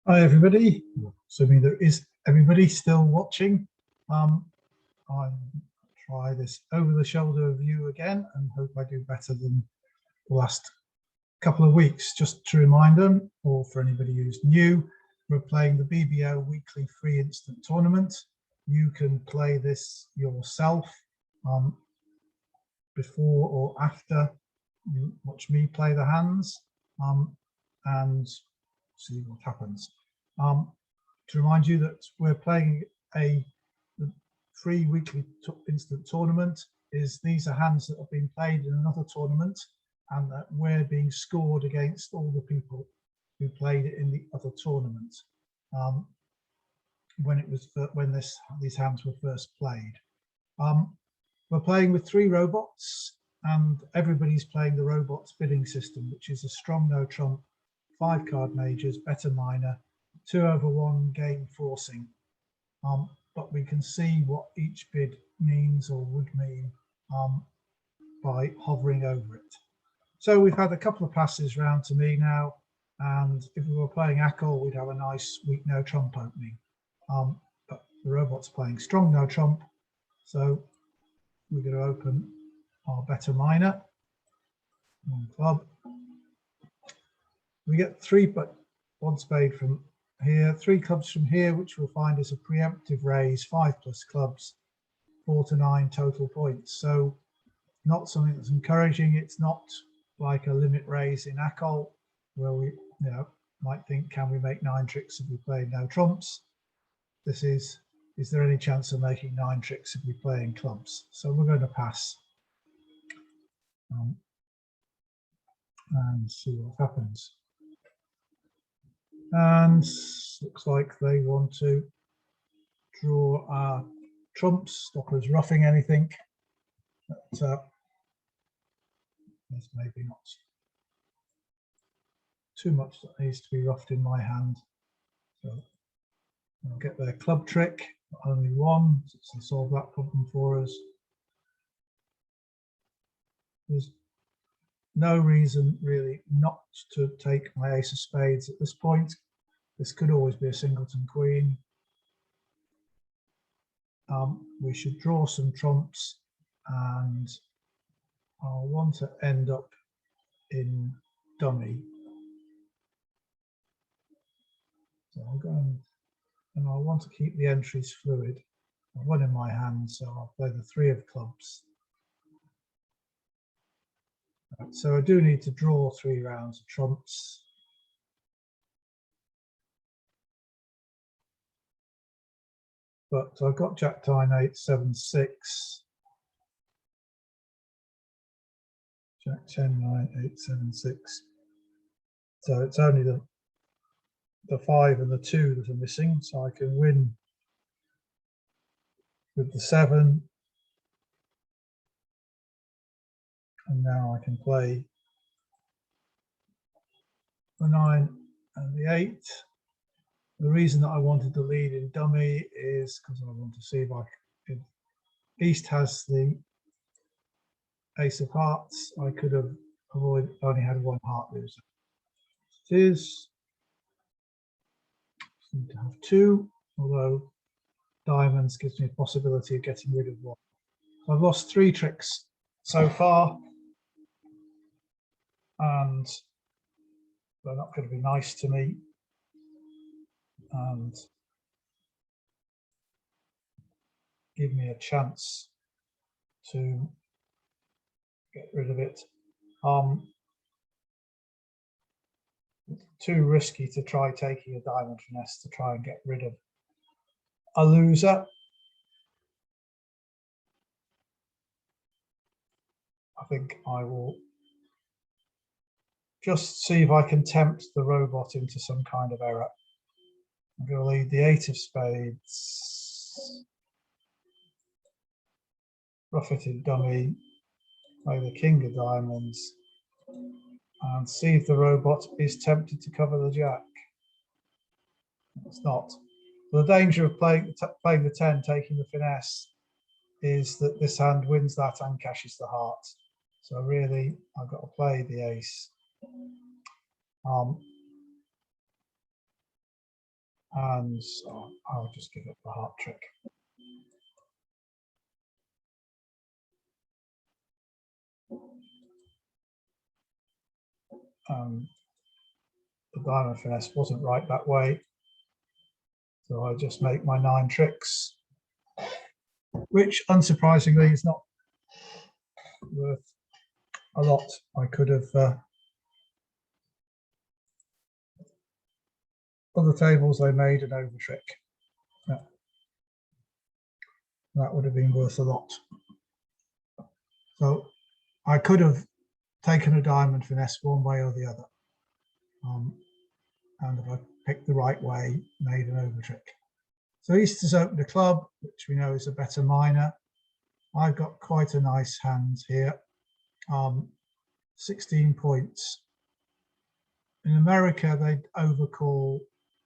Hi everybody, assuming there is everybody still watching. I'll try this over the shoulder view again and hope I do better than the last couple of weeks. Just to remind them, or for anybody who's new, we're playing the BBO weekly free instant tournament. You can play this yourself before or after you watch me play the hands and see what happens. To remind you that we're playing the free weekly instant tournament. These are hands that have been played in another tournament and that we're being scored against all the people who played it in the other tournament when these hands were first played. We're playing with 3 robots and everybody's playing the robots bidding system, which is a strong no trump, 5 card majors, better minor, 2/1 game forcing. But we can see what each bid means or would mean by hovering over it. So we've had a couple of passes round to me now, and if we were playing ACOL, we'd have a nice weak no trump opening. But the robot's playing strong no trump, so we're going to open our better minor, 1 club. We get 3, but 1 spade from here, 3 clubs from here, which we'll find is a preemptive raise, 5+ clubs, 4 to 9 total points. So not something that's encouraging. It's not like a limit raise in ACOL where we might think, can we make 9 tricks if we play no trumps? This is there any chance of making 9 tricks if we play in clubs? So we're going to pass and see what happens. And looks like they want to draw our trumps, stop us roughing anything. But there's maybe not too much that needs to be roughed in my hand. So I'll get their club trick, only 1, so they'll solve that problem for us. There's no reason really not to take my ace of spades at this point. This could always be a singleton queen. We should draw some trumps and I'll want to end up in dummy. So I'll go and I'll want to keep the entries fluid. I've 1 in my hand, so I'll play the 3 of clubs. So I do need to draw 3 rounds of trumps. But I've got Jack 9 8 7 6. Jack 10 9 8 7 6. So it's only the 5 and the 2 that are missing, so I can win with the 7. And now I can play the 9 and the 8. The reason that I wanted to lead in dummy is because I want to see if East has the ace of hearts. I could have only had 1 heart loser. It is need to have 2, although diamonds gives me a possibility of getting rid of 1. So I've lost 3 tricks so far, and they're not going to be nice to me. And give me a chance to get rid of it. It's too risky to try taking a diamond finesse to try and get rid of a loser. I think I will just see if I can tempt the robot into some kind of error. I'm going to lead the 8 of spades, rough it in dummy, play the king of diamonds, and see if the robot is tempted to cover the jack. It's not. The danger of playing the 10, taking the finesse, is that this hand wins that and cashes the heart. So really, I've got to play the ace. And so I'll just give up the heart trick. The diamond finesse wasn't right that way. So I just make my 9 tricks, which unsurprisingly is not worth a lot. I could have other tables I made an over trick. Yeah. That would have been worth a lot. So I could have taken a diamond finesse one way or the other. And if I picked the right way, made an over trick. So East has opened a club, which we know is a better minor. I've got quite a nice hand here. 16 points. In America, they'd overcall,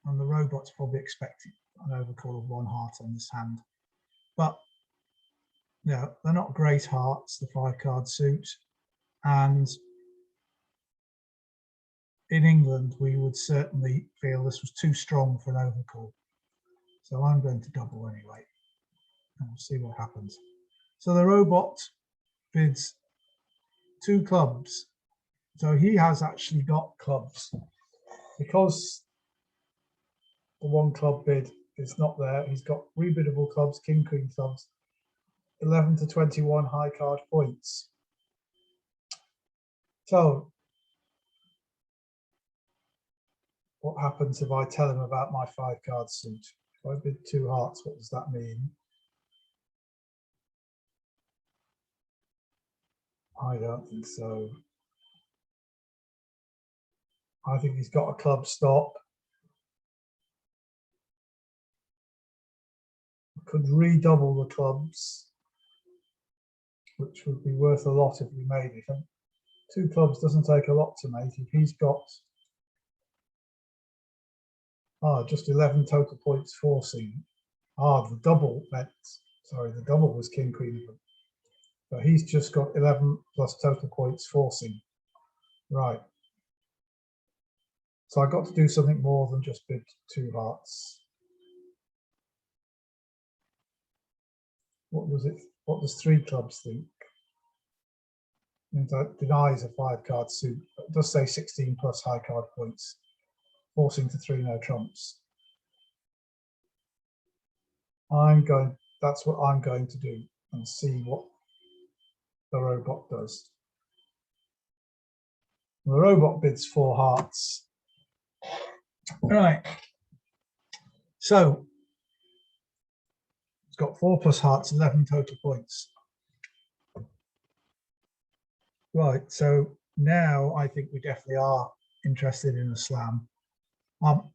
and the robot's probably expecting an overcall of 1 heart on this hand. But yeah, they're not great hearts, the 5-card suit. And in England, we would certainly feel this was too strong for an overcall. So I'm going to double anyway, and we'll see what happens. So the robot bids 2 clubs. So he has actually got clubs. Because the 1 club bid is not there, he's got rebiddable clubs, king, queen clubs, 11 to 21 high card points. So what happens if I tell him about my 5-card suit? If I bid 2 hearts, what does that mean? I don't think so. I think he's got a club stop. I could redouble the clubs, which would be worth a lot if we made it. And 2 clubs doesn't take a lot to make. If he's got just 11 total points forcing. The double meant, sorry, the double was king, queen. But he's just got 11 plus total points forcing. Right. So I got to do something more than just bid 2 hearts. What was it? What does 3 clubs think? And that denies a 5-card suit. It does say 16 plus high card points, forcing to 3 no trumps. That's what I'm going to do and see what the robot does. The robot bids 4 hearts. Right. So it's got 4 plus hearts, 11 total points. Right. So now I think we definitely are interested in a slam.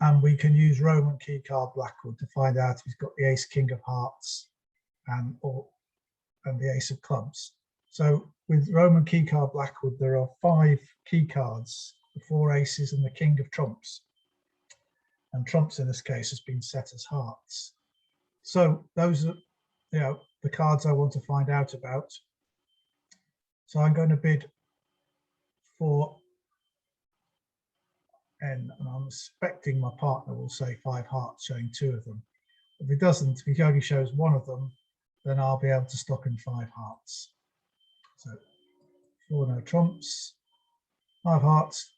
And we can use Roman key card Blackwood to find out if he's got the ace king of hearts and the ace of clubs. So with Roman key card Blackwood, there are 5 key cards, the 4 aces and the king of trumps. And trumps in this case has been set as hearts. So those are, the cards I want to find out about. So I'm going to bid for N, and I'm expecting my partner will say 5 hearts, showing 2 of them. If he doesn't, if he only shows 1 of them, then I'll be able to stop in 5 hearts. So 4 no trumps, 5 hearts,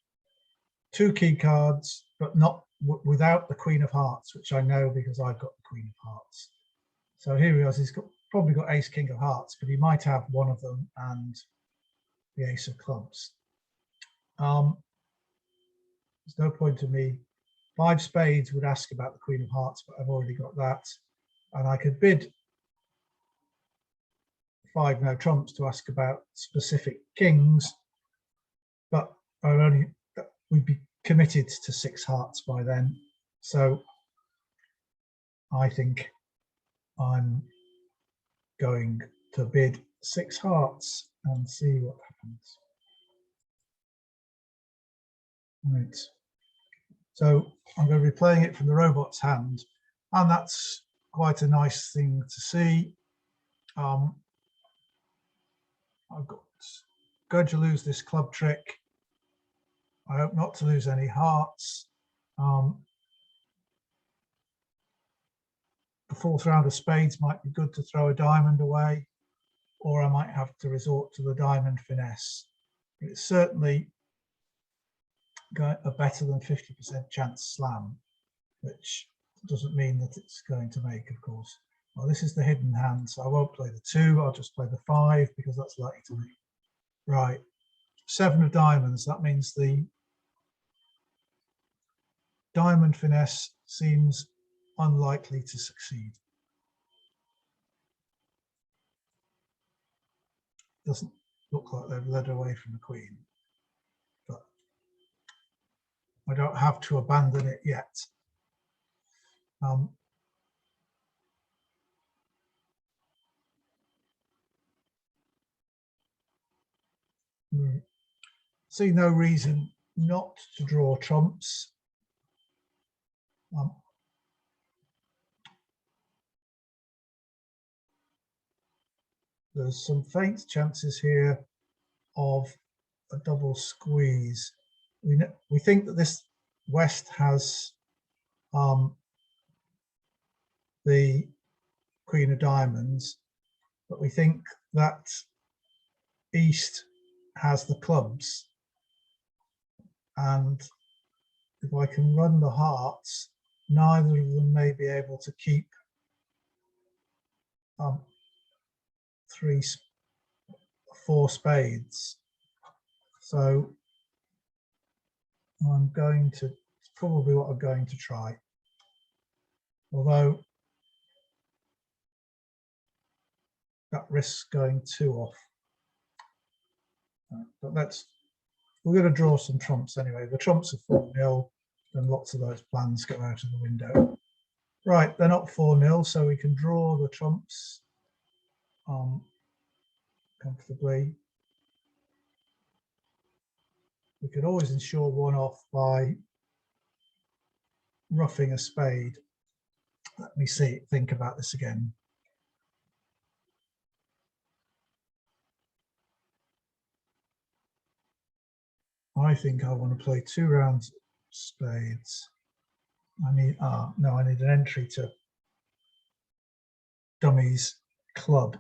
2 key cards, but not without the queen of hearts, which I know because I've got the queen of hearts. So here he is, he's probably got ace king of hearts, but he might have 1 of them and the ace of clubs. There's no point to me. 5 spades would ask about the queen of hearts, but I've already got that. And I could bid 5 no trumps to ask about specific kings, but we'd be committed to 6 hearts by then. So I think I'm going to bid 6 hearts and see what happens. Right. So I'm going to be playing it from the robot's hand, and that's quite a nice thing to see. I'm going to lose this club trick. I hope not to lose any hearts. the fourth round of spades might be good to throw a diamond away, or I might have to resort to the diamond finesse. It's certainly got a better than 50% chance slam, which doesn't mean that it's going to make, of course. Well, this is the hidden hand, so I won't play the 2, I'll just play the 5 because that's likely to make. Right, 7 of diamonds, that means the diamond finesse seems unlikely to succeed. Doesn't look like they've led away from the queen, but I don't have to abandon it yet. See no reason not to draw trumps. There's some faint chances here of a double squeeze. We think that this West has the Queen of Diamonds, but we think that East has the clubs, and if I can run the hearts, neither of them may be able to keep 4 spades. So I'm going to, it's probably what I'm going to try. Although that risks going 2 off. But we're going to draw some trumps anyway. The trumps are 4-0, and lots of those plans go out of the window. Right, they're not 4-0, so we can draw the trumps comfortably. We could always ensure 1 off by roughing a spade. Let me think about this again. I think I want to play 2 rounds of spades. I need an entry to dummies club.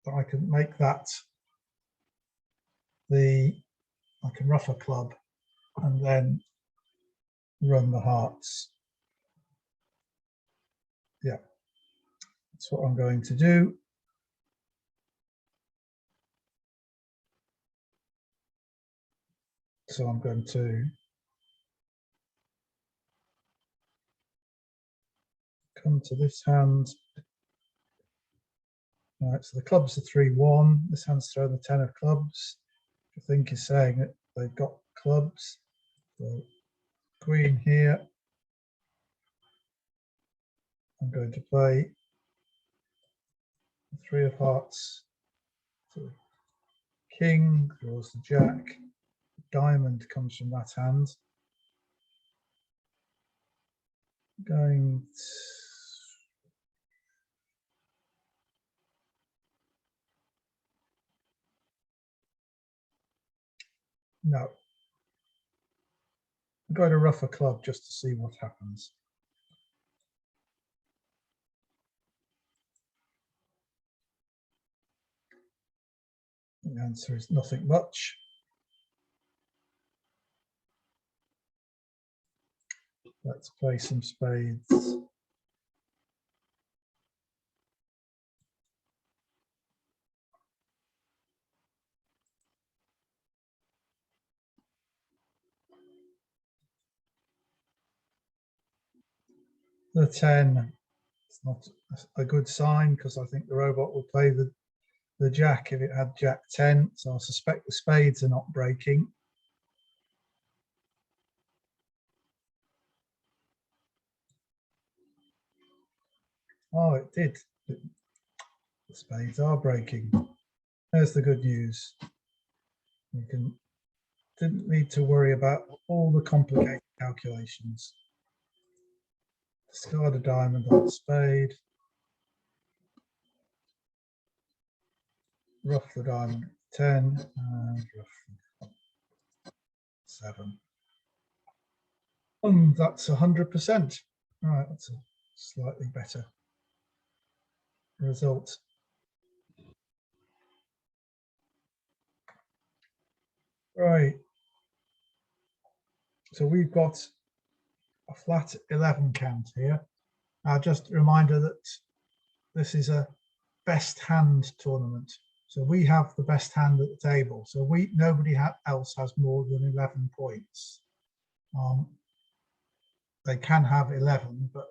But I can make that I can rough a club and then run the hearts. Yeah, that's what I'm going to do. So I'm going to come to this hand. All right, so the clubs are 3-1. This hand's throwing the 10 of clubs, which I think is saying that they've got clubs. So queen here. I'm going to play 3 of hearts. So king draws the jack. Diamond comes from that hand. Going to, no. I'm going to rough a club just to see what happens. The answer is nothing much. Let's play some spades. The 10, it's not a good sign because I think the robot will play the jack if it had jack 10. So I suspect the spades are not breaking. Oh, it did. The spades are breaking. There's the good news. You didn't need to worry about all the complicated calculations. Discard a diamond on the spade. Rough the diamond 10 and rough 7. That's 100%. Right, that's a slightly better result. Right. So we've got a flat 11 count here. Now, just a reminder that this is a best hand tournament. So we have the best hand at the table. So nobody else has more than 11 points. They can have 11, but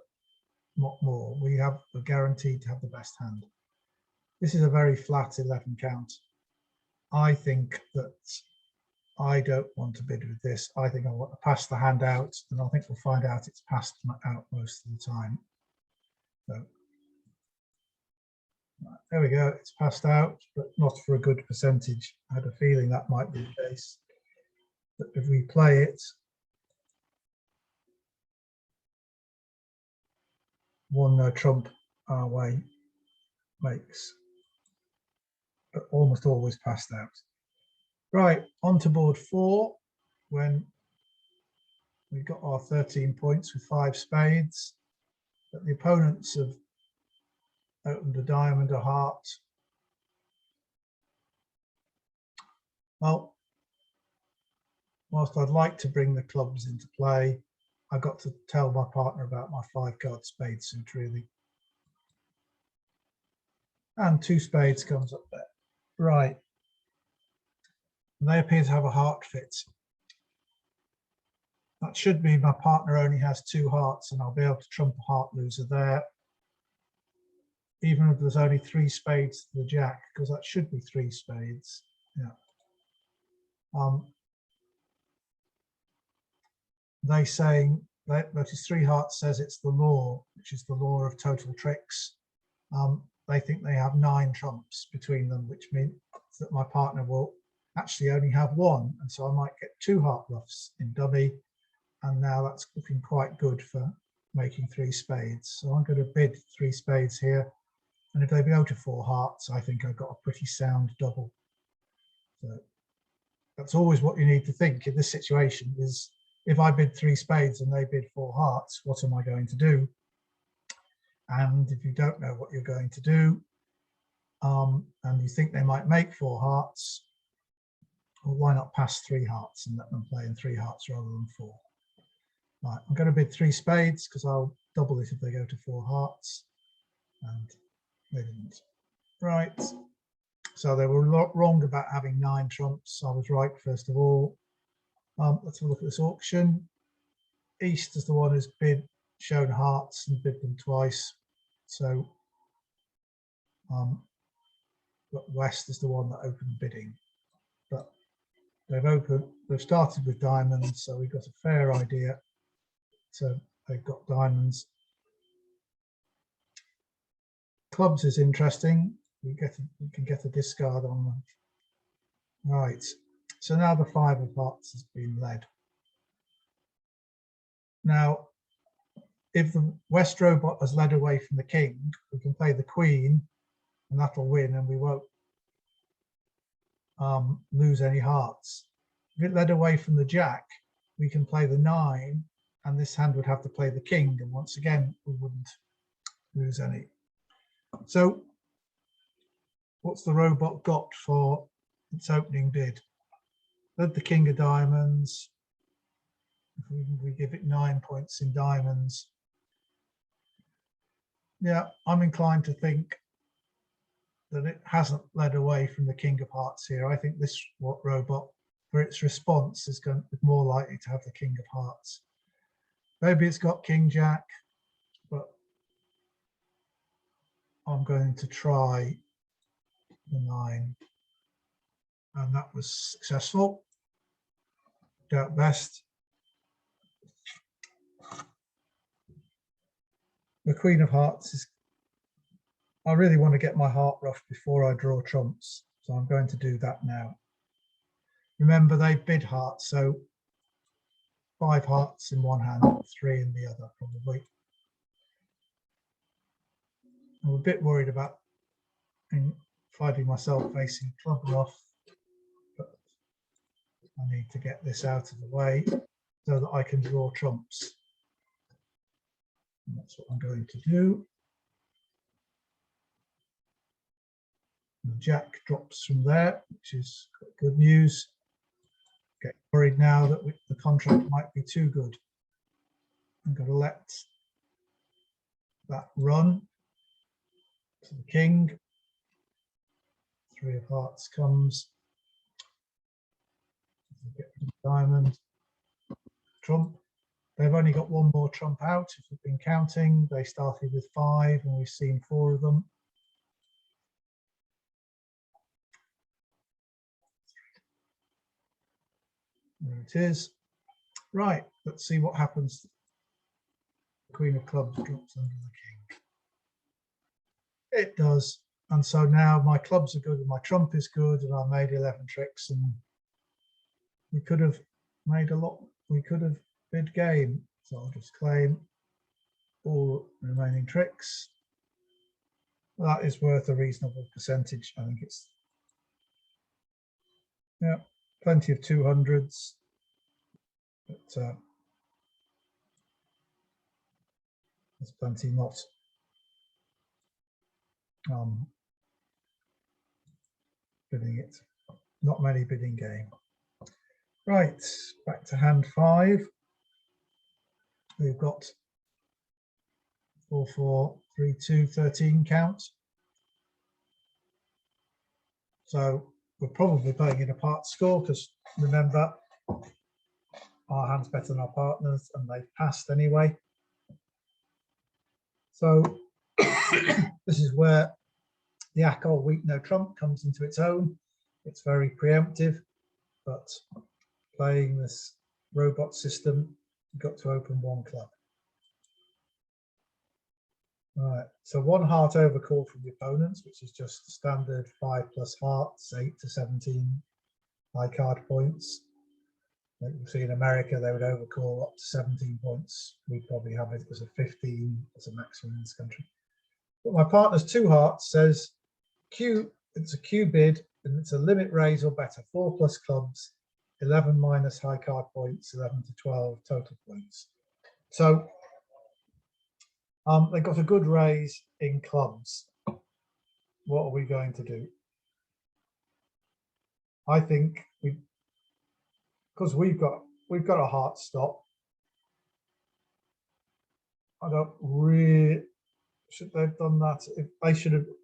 not more. We're guaranteed to have the best hand. This is a very flat 11 count. I think that I don't want to bid with this. I think I want to pass the hand out, and I think we'll find out it's passed out most of the time. So there we go, it's passed out, but not for a good percentage. I had a feeling that might be the case. But if we play it, one no trump our way makes, but almost always passed out. Right, on to board 4, when we've got our 13 points with 5 spades, but the opponents have opened a diamond, a heart. Well, whilst I'd like to bring the clubs into play, I got to tell my partner about my 5-card spade suit, really. And 2 spades comes up there. Right. And they appear to have a heart fit. That should mean my partner only has 2 hearts, and I'll be able to trump a heart loser there. Even if there's only 3 spades to the jack, because that should be 3 spades. Yeah. They saying that is 3 hearts says it's the law, which is the law of total tricks. They think they have 9 trumps between them, which means that my partner will actually only have 1, and so I might get 2 heart bluffs in dummy, and now that's looking quite good for making 3 spades. So I'm going to bid 3 spades here, and if they go to 4 hearts, I think I've got a pretty sound double. So that's always what you need to think in this situation, is if I bid 3 spades and they bid 4 hearts, what am I going to do? And if you don't know what you're going to do, and you think they might make 4 hearts, well, why not pass 3 hearts and let them play in 3 hearts rather than 4? Right, I'm going to bid 3 spades because I'll double it if they go to 4 hearts, and they didn't. Right, so they were wrong about having 9 trumps. I was right first of all. Let's have a look at this auction. East is the one who's shown hearts and bid them twice. So West is the one that opened bidding, but they've started with diamonds, so we've got a fair idea. So they've got diamonds. Clubs is interesting. We can get a discard on them. Right. So now the 5 of hearts has been led. Now, if the West robot has led away from the king, we can play the queen, and that'll win, and we won't lose any hearts. If it led away from the jack, we can play the 9, and this hand would have to play the king, and once again we wouldn't lose any. So what's the robot got for its opening bid? Led the king of diamonds. If we give it 9 points in diamonds. Yeah, I'm inclined to think that it hasn't led away from the king of hearts here. I think this robot, for its response, is going to be more likely to have the king of hearts. Maybe it's got king jack, but I'm going to try the 9, and that was successful. Doubt best. The queen of hearts is, I really want to get my heart rough before I draw trumps, so I'm going to do that now. Remember, they bid hearts, so 5 hearts in one hand, 3 in the other, probably. I'm a bit worried about finding myself facing club rough, but I need to get this out of the way. so that I can draw trumps. And that's what I'm going to do. The jack drops from there, which is good news. Get worried now that the contract might be too good. I'm going to let that run to the king. 3 of hearts comes. Get rid of the diamond. Trump. They've only got one more trump out. If we've been counting, they started with 5 and we've seen 4 of them. There it is. Right, let's see what happens. The Queen of Clubs drops under the king. It does. And so now my clubs are good and my trump is good, and I made 11 tricks, and we could have made a lot. We could have bid game. So I'll just claim all remaining tricks. That is worth a reasonable percentage. I think it's, yeah, plenty of 200s. But there's plenty not. Bidding it. Not many bidding game. Right, back to hand 5. We've got 4, 4, 3, 2, 13 count. So we're probably playing in a part score because remember, our hand's better than our partners and they've passed anyway. So this is where the Akol weak no trump comes into its own. It's very preemptive, but playing this robot system, you've got to open 1 club. Right, so 1 heart overcall from the opponents, which is just standard 5 plus hearts, 8 to 17 high card points. Like you see in America, they would overcall up to 17 points. We probably have it as a 15 as a maximum in this country. But my partner's 2 hearts says Q, it's a Q bid, and it's a limit raise or better, 4 plus clubs, 11 minus high card points, 11 to 12 total points. So they got a good raise in clubs. What are we going to do? I think because we've got a heart stop. I don't really, should they have done that?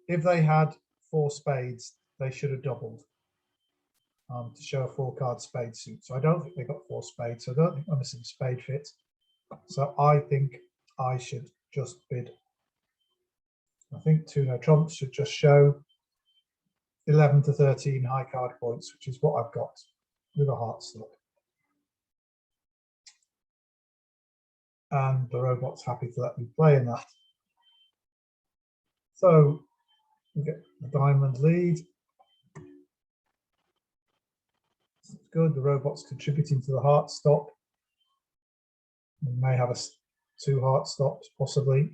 If they had 4 spades, they should have doubled to show a 4 card spade suit. So I don't think they got 4 spades. So I don't think I'm missing spade fit. So I think I should just bid. I think 2 no trumps should just show 11 to 13 high card points, which is what I've got with a heart stop. And the robot's happy to let me play in that. So we get the diamond lead. It's good. The robot's contributing to the heart stop. We may have 2 heart stops possibly.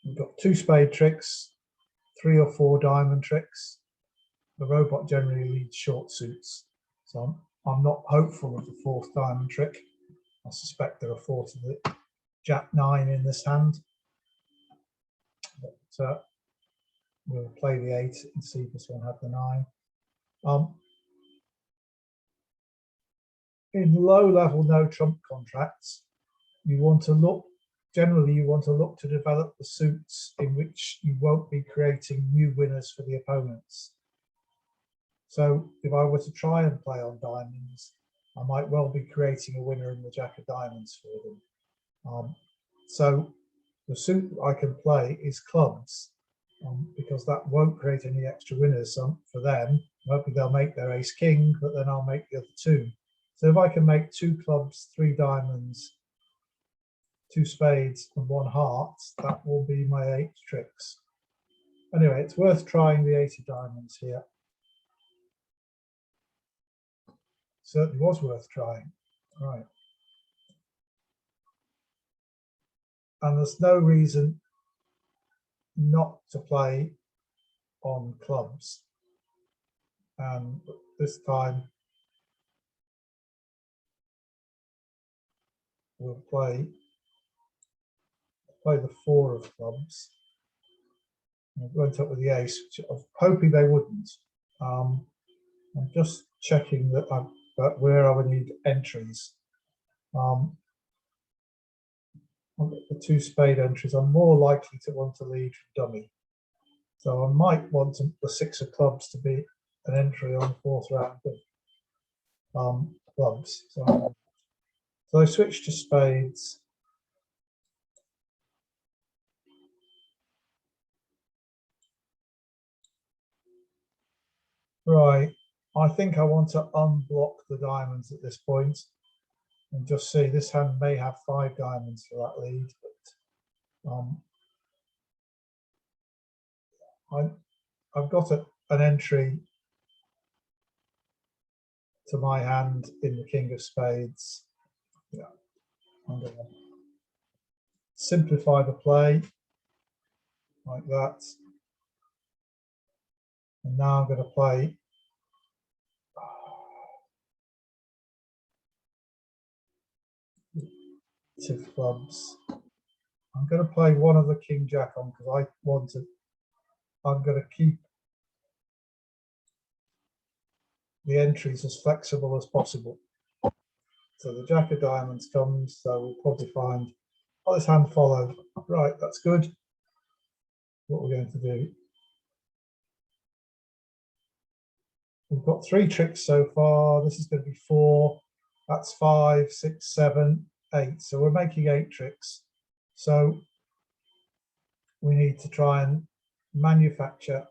We've got 2 spade tricks, 3 or 4 diamond tricks. The robot generally leads short suits, so I'm not hopeful of the 4th diamond trick. I suspect there are 4 to the Jack 9 in this hand, but we'll play the 8 and see if this one had the 9. In low-level no trump contracts, you want to look. Generally, you want to look to develop the suits in which you won't be creating new winners for the opponents. So if I were to try and play on diamonds, I might well be creating a winner in the Jack of Diamonds for them. So the suit I can play is clubs, because that won't create any extra winners for them. Maybe they'll make their ace king, but then I'll make the other 2. So if I can make 2 clubs, 3 diamonds, 2 spades and 1 heart, that will be my 8 tricks. Anyway, it's worth trying the 8 of diamonds here. Certainly was worth trying. Right. And there's no reason not to play on clubs. And this time will play the 4 of clubs. I went up with the ace, which I'm hoping they wouldn't. I'm just checking that where I would need entries. The 2 spade entries, I'm more likely to want to lead from dummy. So I might want the 6 of clubs to be an entry on the 4th round of clubs. So I switch to spades. Right, I think I want to unblock the diamonds at this point and just see this hand may have 5 diamonds for that lead, but I've got an entry to my hand in the king of spades. Yeah, I'm going to simplify the play like that. And now I'm going to play two clubs. I'm going to play one of the king jack on because I'm going to keep the entries as flexible as possible. So the jack of diamonds comes, so we'll probably find, oh, this hand followed. Right, that's good. What we're going to do. We've got 3 tricks so far. This is going to be 4. That's 5, 6, 7, 8. So we're making 8 tricks. So we need to try and manufacture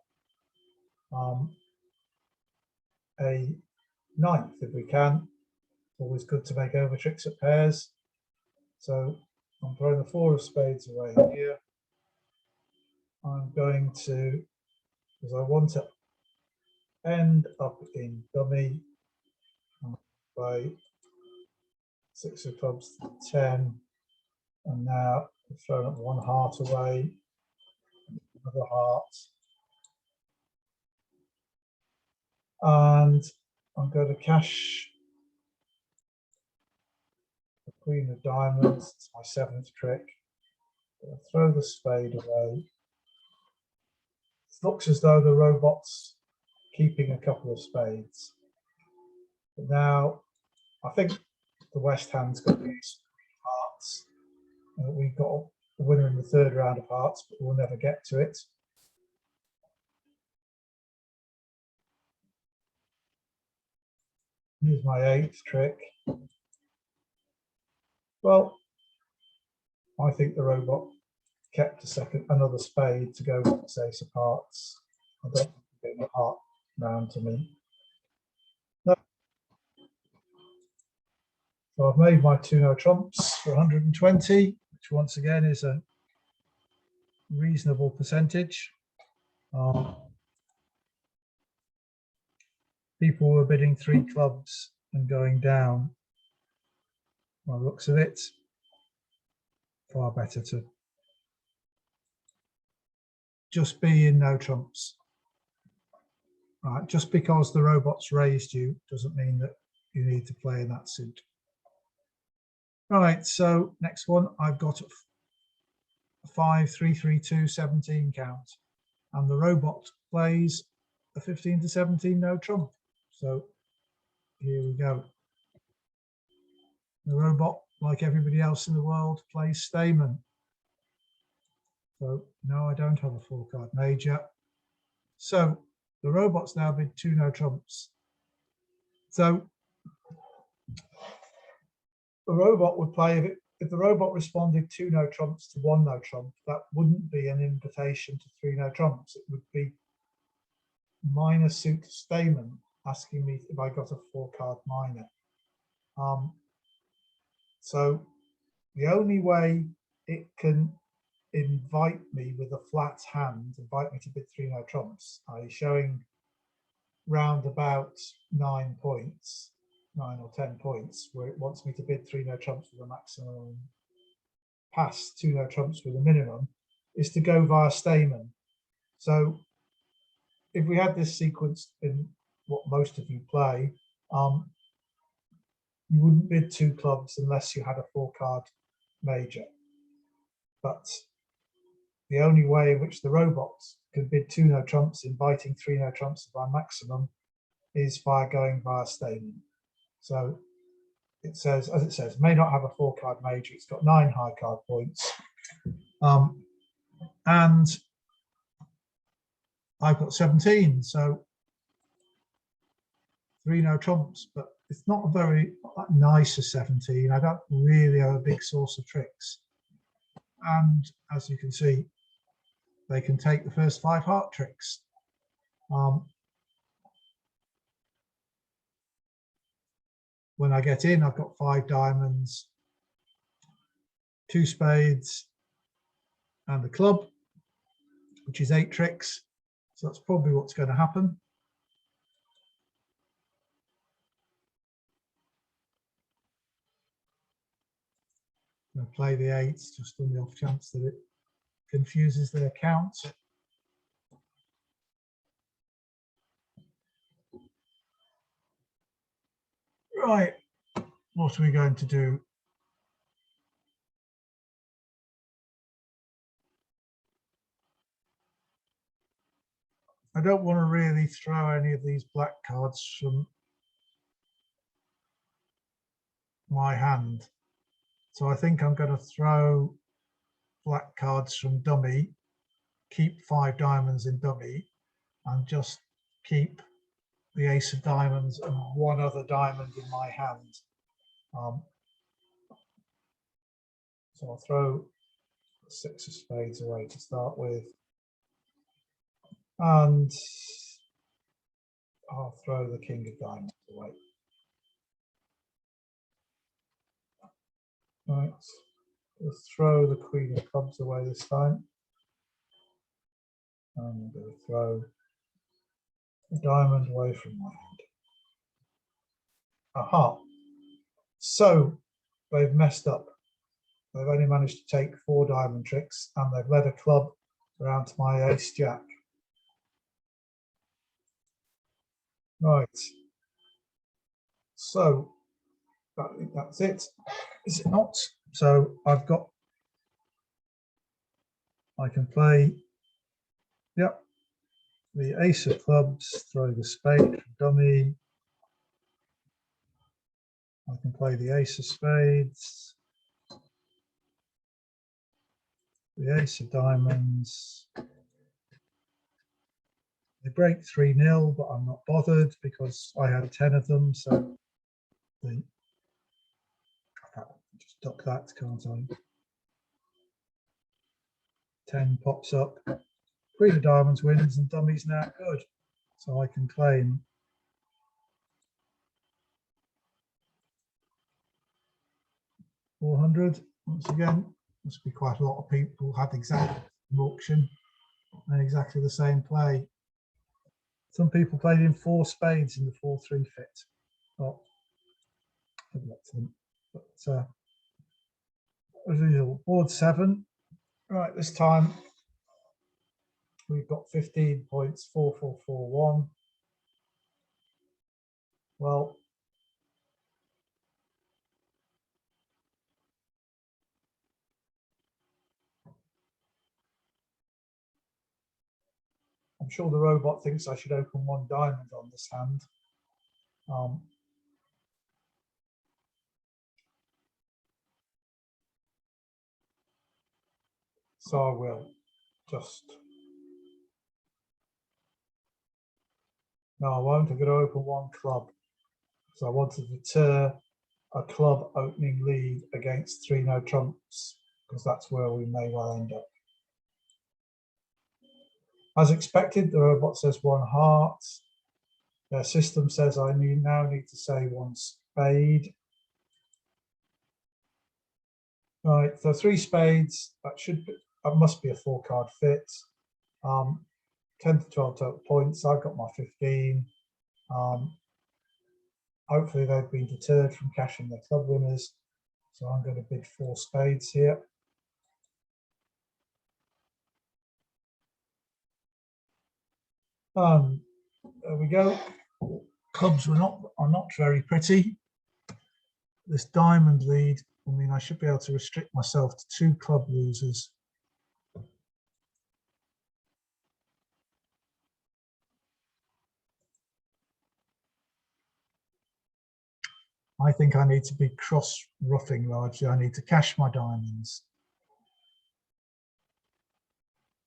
a 9th if we can. Always good to make over tricks at pairs. So I'm throwing the 4 of spades away here. I'm going to, because I want to end up in dummy, by 6 of clubs to 10, and now I've thrown up 1 heart away, another heart, and I'm going to cash the queen of diamonds. It's my 7th trick. I'll throw the spade away. It looks as though the robot's keeping a couple of spades. But now I think the West hand's got these hearts. We've got a winner in the 3rd round of hearts, but we'll never get to it. Here's my 8th trick. Well, I think the robot kept another spade to go with this ace of hearts. I don't think the heart round to me. No. So I've made my 2 no trumps for 120, which once again is a reasonable percentage. People were bidding 3 clubs and going down. By the looks of it, far better to just be in no trumps. Right, just because the robot's raised you doesn't mean that you need to play in that suit. Right, so next one, I've got a 5, 3, 3, 2, 17 count, and the robot plays a 15 to 17 no trump. So here we go. The robot, like everybody else in the world, plays Stayman. So no, I don't have a 4-card major. So the robot's now bid 2 no trumps. So the robot would play, if the robot responded 2 no trumps to 1 no trump, that wouldn't be an invitation to 3 no trumps. It would be minor suit Stayman asking me if I got a 4-card minor. So the only way it can invite me with a flat hand, invite me to bid 3 no trumps, i.e. showing round about 9 points, 9 or 10 points, where it wants me to bid 3 no trumps with a maximum, pass 2 no trumps with a minimum, is to go via Stayman. So if we had this sequence in what most of you play, you wouldn't bid 2 clubs unless you had a 4-card major. But the only way in which the robots can bid 2 no trumps, inviting 3 no trumps by maximum, is by going via Stayman. So it says, as it says, may not have a 4-card major. It's got 9 high card points. And I've got 17, so 3 no trumps, but it's not a very nice as 17. I don't really have a big source of tricks. And as you can see, they can take the first 5 heart tricks. When I get in, I've got 5 diamonds, 2 spades, and a club, which is 8 tricks. So that's probably what's going to happen. I'm going to play the 8s just on the off chance that it confuses their count. Right, what are we going to do? I don't want to really throw any of these black cards from my hand. So I think I'm going to throw black cards from dummy, keep 5 diamonds in dummy, and just keep the ace of diamonds and 1 other diamond in my hand. So I'll throw 6 of spades away to start with. And I'll throw the king of diamonds away. Right, let's throw the queen of clubs away this time. I'm going to throw a diamond away from my hand. Aha. So they've messed up. They've only managed to take 4 diamond tricks and they've led a club around to my ace jack. Right. So I think that's it. Is it not? So I can play, yep, the ace of clubs, throw the spade from dummy. I can play the ace of spades, the ace of diamonds. They break 3-0, but I'm not bothered because I had 10 of them. So I just duck that, can't I? 10 pops up. Queen of diamonds wins and dummy's now good. So I can claim 400. Once again, must be quite a lot of people who had exactly the auction and exactly the same play. Some people played in 4 spades in the 4-3 fit. Oh, I've got them. But as usual, board 7. Right, this time we've got 15 points, 4-4-4-1. Well, I'm sure the robot thinks I should open 1 diamond on this hand. So I will just, no, I won't. I'm going to open 1 club. So I want to deter a club opening lead against 3 no trumps, because that's where we may well end up. As expected, the robot says 1 heart. Their system says I now need to say 1 spade. Right, so 3 spades, that must be a 4-card fit. 10 to 12 total points. I've got my 15. Hopefully they've been deterred from cashing their club winners. So I'm going to bid 4 spades here. There we go. Clubs are not very pretty. this diamond lead, I mean, I should be able to restrict myself to 2 club losers. I think I need to be cross-ruffing largely. I need to cash my diamonds,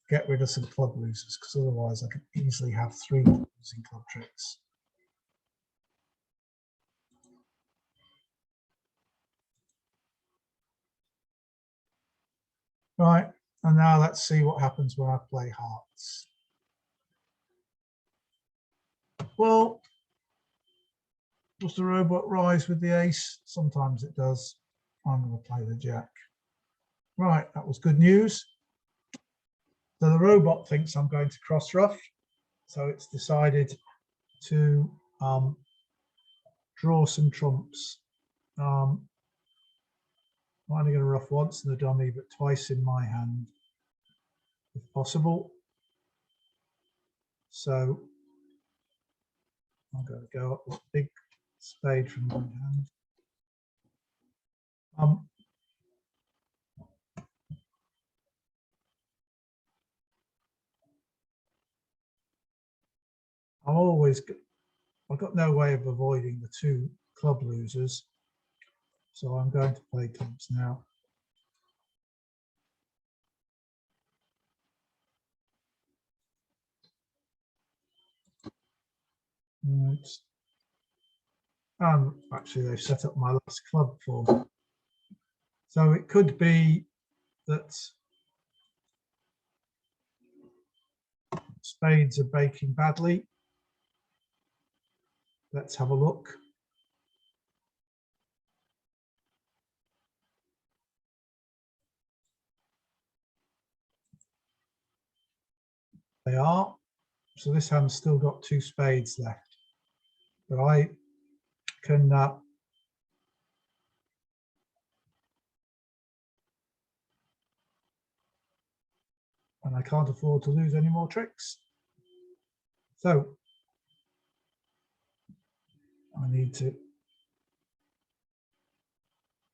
get rid of some club losers, because otherwise I could easily have 3 losing club tricks. Right, and now let's see what happens when I play hearts. Well, does the robot rise with the ace? Sometimes it does. I'm going to play the jack. Right, that was good news. So the robot thinks I'm going to cross ruff, so it's decided to draw some trumps. I'm only going to ruff once in the dummy, but twice in my hand, if possible. So I'm going to go up with a big spade from my hand. I've got no way of avoiding the 2 club losers, so I'm going to play clubs now. Right. And actually they've set up my last club for me. So it could be that spades are baking badly. Let's have a look. They are. So this hand's still got 2 spades left. But I can and I can't afford to lose any more tricks. So I need to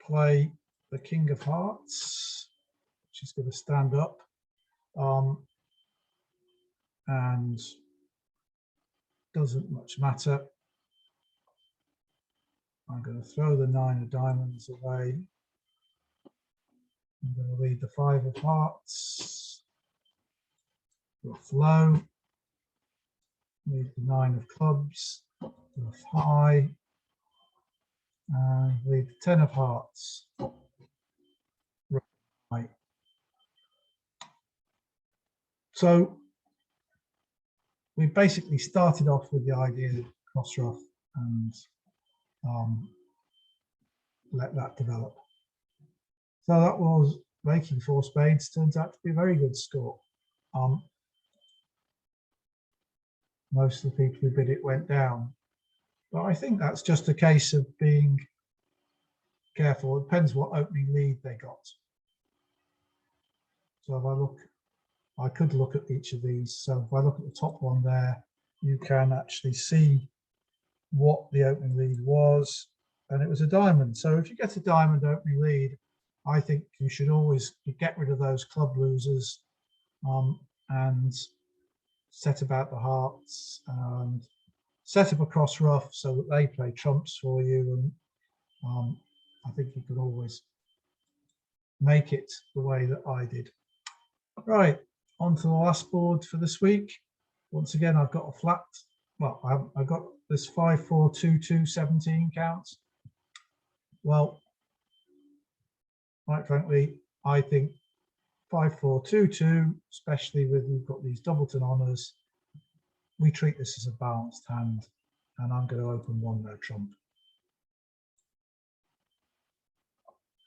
play the King of Hearts, which is going to stand up. And doesn't much matter. I'm going to throw the 9 of diamonds away. I'm going to lead the 5 of hearts. Ruff low. Lead the 9 of clubs. Ruff high. And lead the 10 of hearts. Ruff high. So we basically started off with the idea of cross ruff and let that develop. So that was making 4 spades, turns out to be a very good score. Most of the people who bid it went down. But I think that's just a case of being careful. It depends what opening lead they got. So if I look, I could look at each of these. So if I look at the top one there, you can actually see what the opening lead was, and it was a diamond. So if you get a diamond opening lead, I think you should always get rid of those club losers and set about the hearts and set up a cross ruff so that they play trumps for you. And I think you can always make it the way that I did. Right, on to the last board for this week. Once again, I've got a flat. Well, I've got this 5, 4, 2, 2, 17 counts. Well, quite frankly, I think 5, 4, 2, 2, especially with we've got these Doubleton honours, we treat this as a balanced hand, and I'm going to open 1 no trump.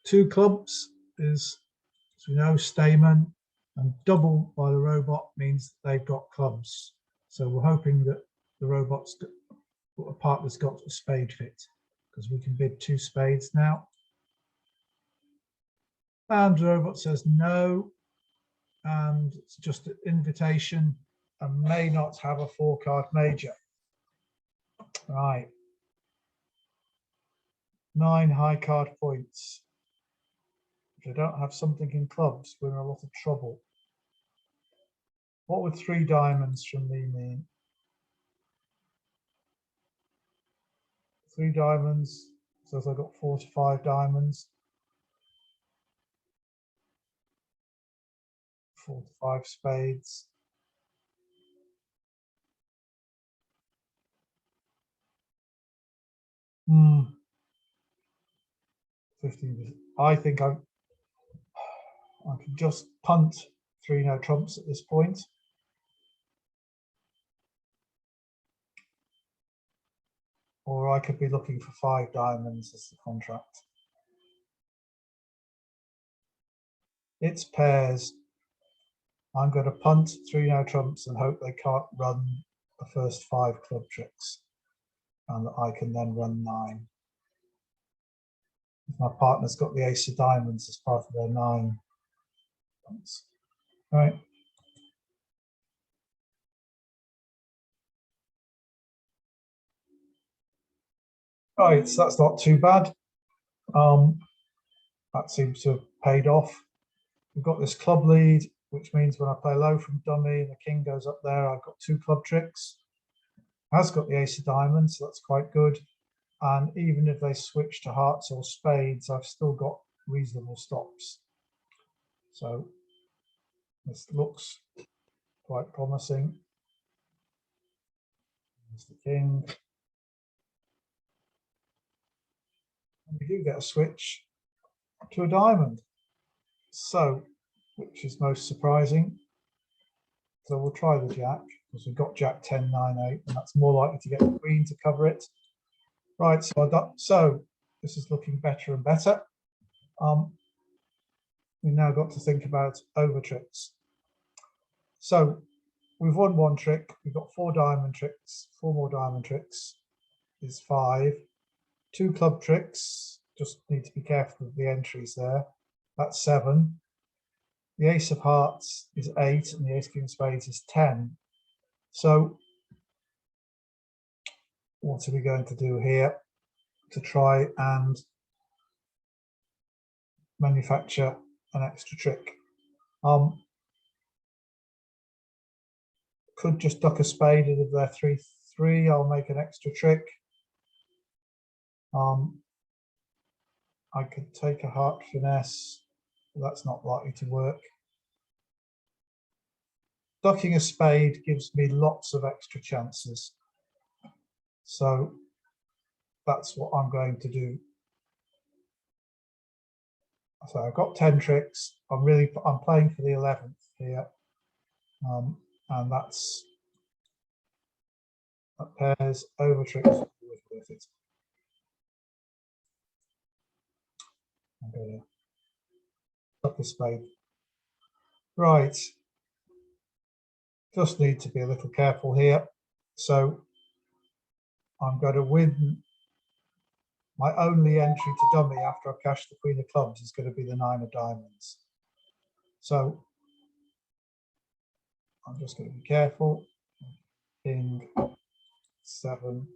2 clubs is, as we know, Stayman, and double by the robot means they've got clubs. So we're hoping that the robot's got a part that's got a spade fit, because we can bid 2 spades now. And the robot says no, and it's just an invitation and may not have a 4-card major. Right. 9 high card points. If I don't have something in clubs, we're in a lot of trouble. What would 3 diamonds from me mean? 3 diamonds, so I've got 4 to 5 diamonds. 4 to 5 spades. Hmm. 15. I think I can just punt 3 no trumps at this point. Or I could be looking for 5 diamonds as the contract. It's pairs. I'm going to punt 3 no trumps and hope they can't run the first 5 club tricks, and I can then run 9. If my partner's got the ace of diamonds as part of their 9 trumps. All right. Right, so that's not too bad. That seems to have paid off. We've got this club lead, which means when I play low from dummy and the king goes up there, I've got 2 club tricks. Has got the ace of diamonds, so that's quite good. And even if they switch to hearts or spades, I've still got reasonable stops. So this looks quite promising. There's the king. And we do get a switch to a diamond. So, which is most surprising. So we'll try the jack, because we've got jack 10, 9, 8, and that's more likely to get the queen to cover it. Right, so this is looking better and better. We've now got to think about over tricks. So we've won 1 trick, we've got 4 diamond tricks, 4 more diamond tricks is 5. 2 club tricks, just need to be careful with the entries there. That's 7. The ace of hearts is 8 and the ace king of spades is 10. So what are we going to do here to try and manufacture an extra trick? Could just duck a spade, and if they're 3-3, I'll make an extra trick. I could take a heart finesse, but that's not likely to work. Ducking a spade gives me lots of extra chances. So that's what I'm going to do. So I've got 10 tricks. I'm playing for the 11th here. And that's that pairs over tricks with it. I'm going to duck a spade. Right. Just need to be a little careful here. So I'm going to win. My only entry to dummy after I've cashed the queen of clubs is going to be the 9 of diamonds. So I'm just going to be careful. King 7.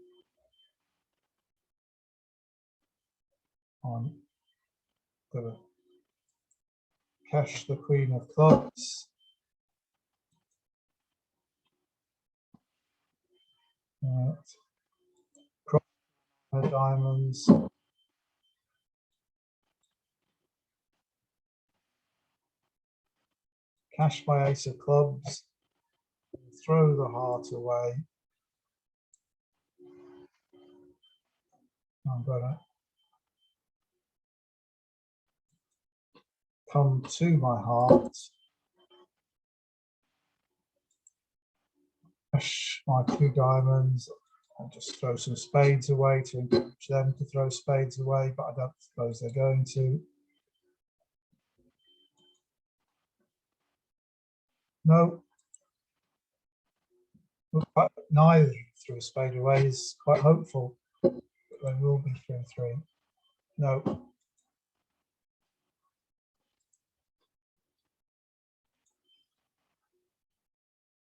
I'm going to cash the queen of clubs. Right. Cross the diamonds. Cash my ace of clubs. Throw the heart away. I'm going to come to my heart. Cash my 2 diamonds. I'll just throw some spades away to encourage them to throw spades away, but I don't suppose they're going to. No. Neither threw a spade away is quite hopeful. But they will be 3-3. No.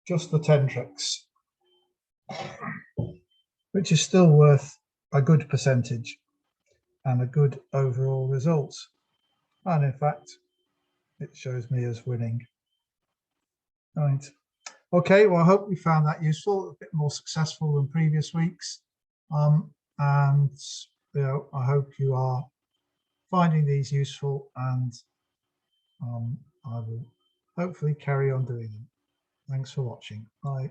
Just the 10 tricks, which is still worth a good percentage. and a good overall result. And in fact, it shows me as winning. Right. Okay, well, I hope you found that useful, a bit more successful than previous weeks. And I hope you are finding these useful, and I will hopefully carry on doing them. Thanks for watching. Bye.